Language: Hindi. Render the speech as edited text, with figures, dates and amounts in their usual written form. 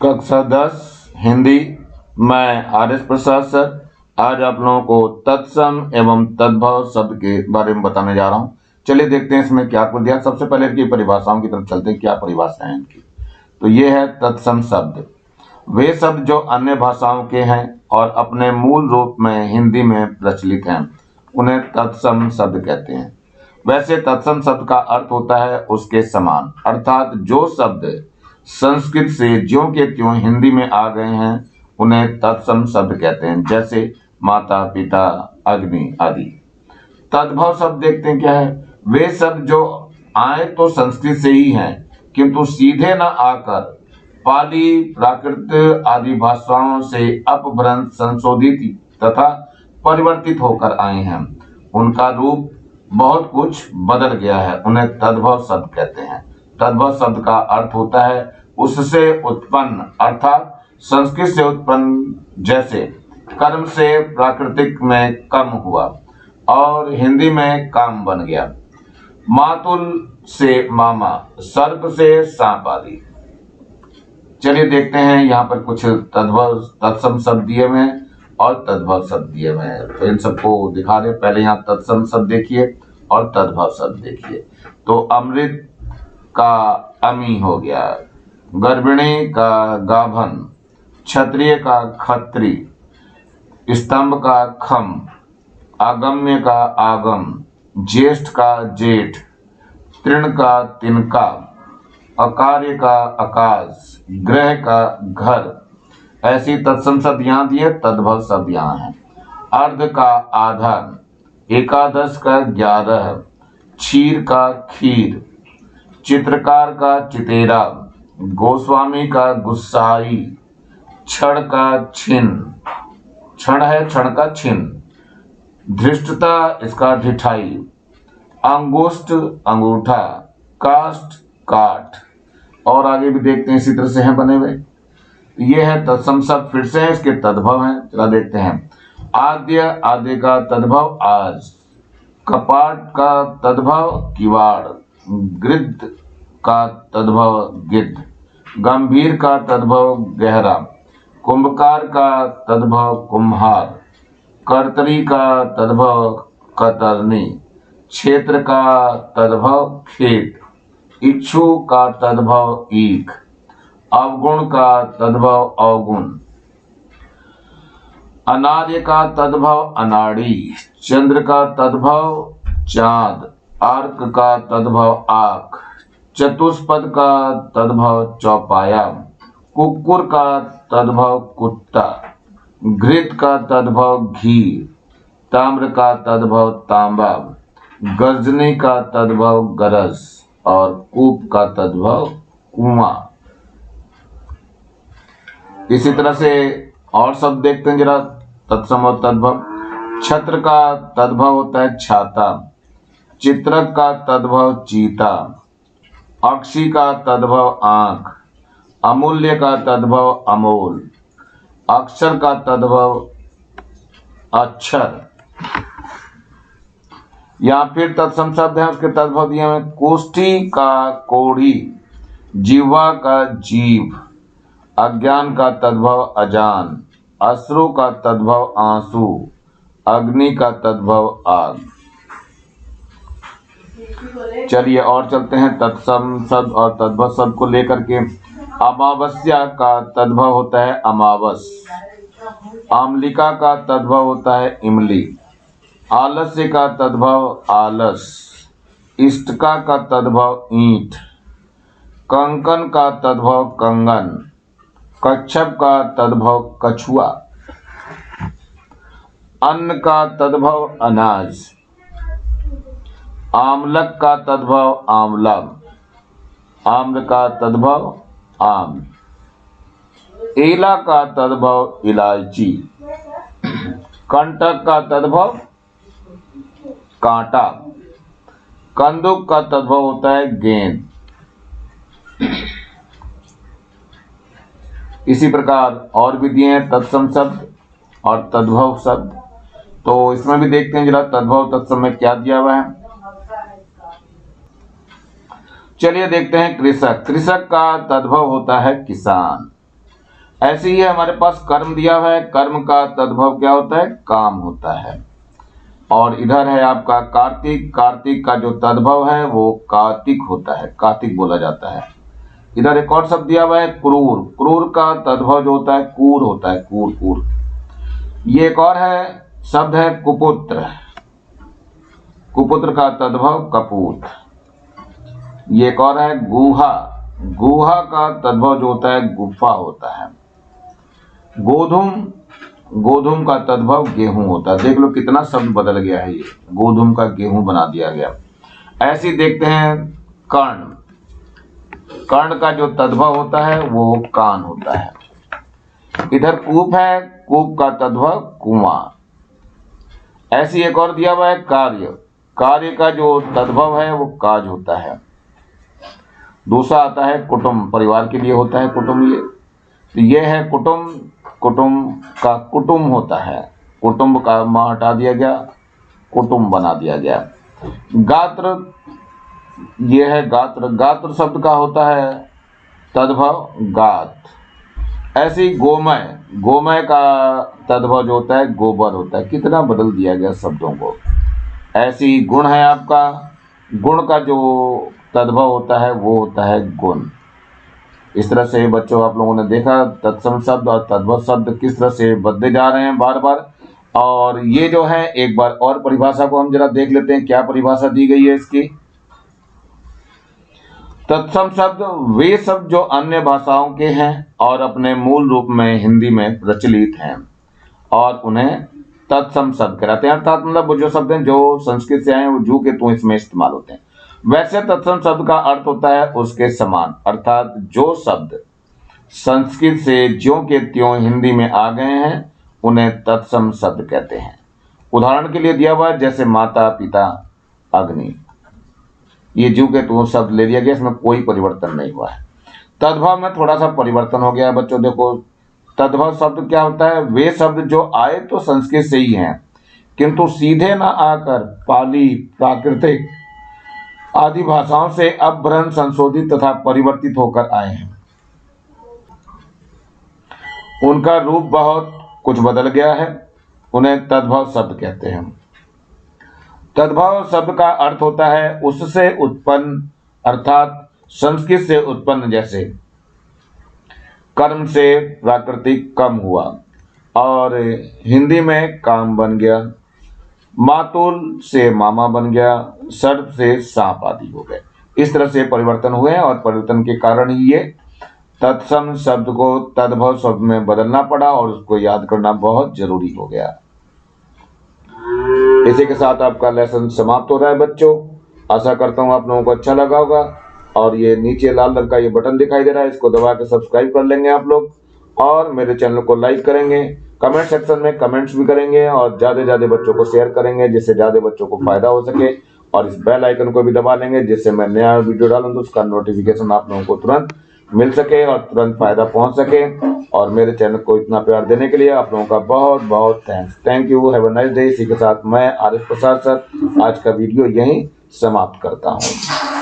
कक्षा 10 हिंदी। मैं आर.एस. प्रसाद सर आज आप लोगों को तत्सम एवं तद्भव शब्द के बारे में बताने जा रहा हूं। चलिए देखते हैं इसमें क्या कुछ दिया। सबसे पहले इनकी परिभाषाओं की तरफ चलते हैं, क्या परिभाषा है इनकी। तो ये है तत्सम शब्द, वे शब्द जो अन्य भाषाओं के हैं और अपने मूल रूप में हिंदी में प्रचलित हैं, उन्हें तत्सम शब्द कहते हैं। वैसे तत्सम शब्द का अर्थ होता है उसके समान, अर्थात जो शब्द संस्कृत से ज्यों के त्यों हिंदी में आ गए हैं उन्हें तत्सम शब्द कहते हैं, जैसे माता, पिता, अग्नि आदि। तद्भव शब्द देखते हैं क्या है। वे शब्द जो आए तो संस्कृत से ही हैं, किंतु सीधे न आकर पाली, प्राकृत आदि भाषाओं से अपभ्रंश, संशोधित तथा परिवर्तित होकर आए हैं। उनका रूप बहुत कुछ बदल गया है, उन्हें तद्भव शब्द कहते हैं। तद्भव शब्द का अर्थ होता है उससे उत्पन्न, अर्थात संस्कृत से उत्पन्न, जैसे कर्म से प्राकृतिक में कर्म हुआ और हिंदी में काम बन गया। मातुल से मामा, सर्प से सांप आदि। चलिए देखते हैं यहाँ पर कुछ तद्भव तत्सम शब्द दिए हुए हैं और तद्भव शब्द दिए हुए हैं, तो इन सबको दिखा रहे। पहले यहाँ तत्सम शब्द देखिए और तद्भव शब्द देखिए। तो अमृत का अमी हो गया, गर्भिणी का गाभन, क्षत्रिय का खत्री, स्तंभ का खम, आगम्य का आगम, ज्येष्ठ का जेठ, तृण का तिनका, अकार्य का आकाश, ग्रह का घर। ऐसी तत्सम शब्द यहाँ दिए, तद्भव शब्द यहाँ है। अर्ध का आधा, एकादश का 11, क्षीर का खीर, चित्रकार का चितेरा, गोस्वामी का गुस्साई, क्षण का छिन्न, क्षण है क्षण का छिन्न, धृष्टता इसका ढिठाई, अंगुष्ठ अंगूठा, काष्ठ काठ। और आगे भी देखते हैं, इसी तरह से हैं बने हुए। ये है तत्सम शब्द, फिर से है, इसके तद्भव हैं। चला देखते हैं। आद्य, आद्य का तद्भव आज, कपाट का तद्भव किवाड़, गृद्ध का तद्भव गिद्ध, गंभीर का तद्भव गहरा, कुंभकार का तद्भव कुम्हार, कर्तरी का तद्भव कतरनी, क्षेत्र का तद्भव खेत, इच्छु का तद्भव ईख, अवगुण का तद्भव अवगुण, अनार्य का तद्भव अनाड़ी, चंद्र का तद्भव चांद, आर्क का तद्भव आख, चतुष्पद का तद्भव चौपाया, कुक्कुर का तद्भव कुत्ता, घृत का तद्भव घी, ताम्र का तद्भव तांबा, गर्जनी का तद्भव गरज और कूप का तद्भव कुआं। इसी तरह से और शब्द देखते हैं जरा, तत्सम और तद्भव। छत्र का तद्भव होता है छाता, चित्रक का तद्भव चीता, अक्षी का तद्भव आंख, अमूल्य का तद्भव अमोल, अक्षर का तद्भव अक्षर। या फिर तत्सम शब्द है, उसके तद्भव दिए हैं। कोष्ठी का कोढ़ी, जीवा का जीव, अज्ञान का तद्भव अजान, अश्रु का तद्भव आंसू, अग्नि का तद्भव आग। चलिए और चलते हैं तत्सम शब्द और तद्भव शब्द को लेकर के। अमावस्या का तद्भव होता है अमावस, आमलिका का तद्भव होता है इमली, आलस्य का तद्भव आलस, इष्टका का तद्भव ईंट, कंकन का तद्भव कंगन, कच्छप का तद्भव कछुआ, अन्न का तद्भव अनाज, आमलक का तद्भव आंवला, आम्र का तद्भव आम, एला का तद्भव इलायची, कंटक का तद्भव कांटा, कंदुक का तद्भव होता है गेंद। इसी प्रकार और भी दिए हैं तत्सम शब्द और तद्भव शब्द, तो इसमें भी देखते हैं जरा तद्भव तत्सम में क्या दिया हुआ है। चलिए देखते हैं कृषक। कृषक का तद्भव होता है किसान, ऐसे ही हमारे पास कर्म दिया हुआ है, कर्म का तद्भव क्या होता है, काम होता है। और इधर है आपका कार्तिक, कार्तिक का जो तद्भव है वो कार्तिक होता है, कार्तिक बोला जाता है। इधर एक और शब्द दिया हुआ है क्रूर, क्रूर का तद्भव जो होता है कूर होता है, कूर कूर। ये एक और है शब्द है कुपुत्र, कुपुत्र का तद्भव कपूत। ये एक और है गुहा, गुहा का तद्भव जो होता है गुफा होता है। गोधूम, गोधूम का तद्भव गेहूं होता है। देख लो कितना शब्द बदल गया है, ये गोधूम का गेहूं बना दिया गया। ऐसे ही देखते हैं कर्ण, कर्ण का जो तद्भव होता है वो कान होता है। इधर कूप है, कूप का तद्भव कुआं। ऐसी एक और दिया हुआ है कार्य, कार्य का जो तद्भव है वो काज होता है। दूसरा आता है कुटुंब, परिवार के लिए होता है कुटुंब। ये तो ये है कुटुंब, कुटुंब का कुटुंब होता है, कुटुंब का मां हटा दिया गया, कुटुंब बना दिया गया। गात्र, ये है गात्र, गात्र शब्द का होता है तद्भव गात। ऐसे ही गोमय, गोमय का तद्भव जो होता है गोबर होता है। कितना बदल दिया गया शब्दों को। ऐसे ही गुण है आपका, गुण का जो तद्भव होता है वो होता है गुण। इस तरह से बच्चों आप लोगों ने देखा तत्सम शब्द और तद्भव शब्द किस तरह से बदले जा रहे हैं बार बार। और ये जो है एक बार और परिभाषा को हम जरा देख लेते हैं, क्या परिभाषा दी गई है इसकी। तत्सम शब्द वे शब्द जो अन्य भाषाओं के हैं और अपने मूल रूप में हिंदी में प्रचलित हैं और उन्हें तत्सम शब्द कहते हैं। अर्थात मतलब वो जो शब्द हैं जो संस्कृत से आए हैं वो जू के तू इसमें इस्तेमाल होते हैं। वैसे तत्सम शब्द का अर्थ होता है उसके समान, अर्थात जो शब्द संस्कृत से ज्यों के त्यों हिंदी में आ गए हैं उन्हें तत्सम शब्द कहते हैं। उदाहरण के लिए दिया हुआ है जैसे माता, पिता, अग्नि, ये ज्यों के त्यों शब्द ले लिया गया, इसमें कोई परिवर्तन नहीं हुआ है। तद्भव में थोड़ा सा परिवर्तन हो गया है बच्चों। देखो तद्भव शब्द क्या होता है, वे शब्द जो आए तो संस्कृत से ही हैं किंतु सीधे न आकर पाली, प्राकृतिक आदि भाषाओं से अपभ्रंश, संशोधित तथा परिवर्तित होकर आए हैं। उनका रूप बहुत कुछ बदल गया है, उन्हें तद्भव शब्द कहते हैं। तद्भव शब्द का अर्थ होता है उससे उत्पन्न, अर्थात संस्कृत से उत्पन्न। जैसे कर्म से प्राकृतिक कम हुआ और हिंदी में काम बन गया, मातुल से मामा बन गया, सर्प से सांप आदि हो गए। इस तरह से परिवर्तन हुए हैं और परिवर्तन के कारण ही ये तत्सम शब्द को तद्भव शब्द में बदलना पड़ा और उसको याद करना बहुत जरूरी हो गया। इसी के साथ आपका लेसन समाप्त हो रहा है बच्चों। आशा करता हूँ आप लोगों को अच्छा लगा होगा। और ये नीचे लाल रंग का ये बटन दिखाई दे रहा है, इसको दबा के सब्सक्राइब कर लेंगे आप लोग और मेरे चैनल को लाइक करेंगे, कमेंट सेक्शन में कमेंट्स भी करेंगे और ज्यादा से ज्यादा बच्चों को शेयर करेंगे जिससे ज्यादा बच्चों को फायदा हो सके। और इस बेल आइकन को भी दबा लेंगे जिससे मैं नया वीडियो डालूं तो उसका नोटिफिकेशन आप लोगों को तुरंत मिल सके और तुरंत फायदा पहुंच सके। और मेरे चैनल को इतना प्यार देने के लिए आप लोगों का बहुत बहुत thanks. Thank you, have a nice day. इसी के साथ मैं आरिफ प्रसाद सर आज का वीडियो यहीं समाप्त करता हूँ।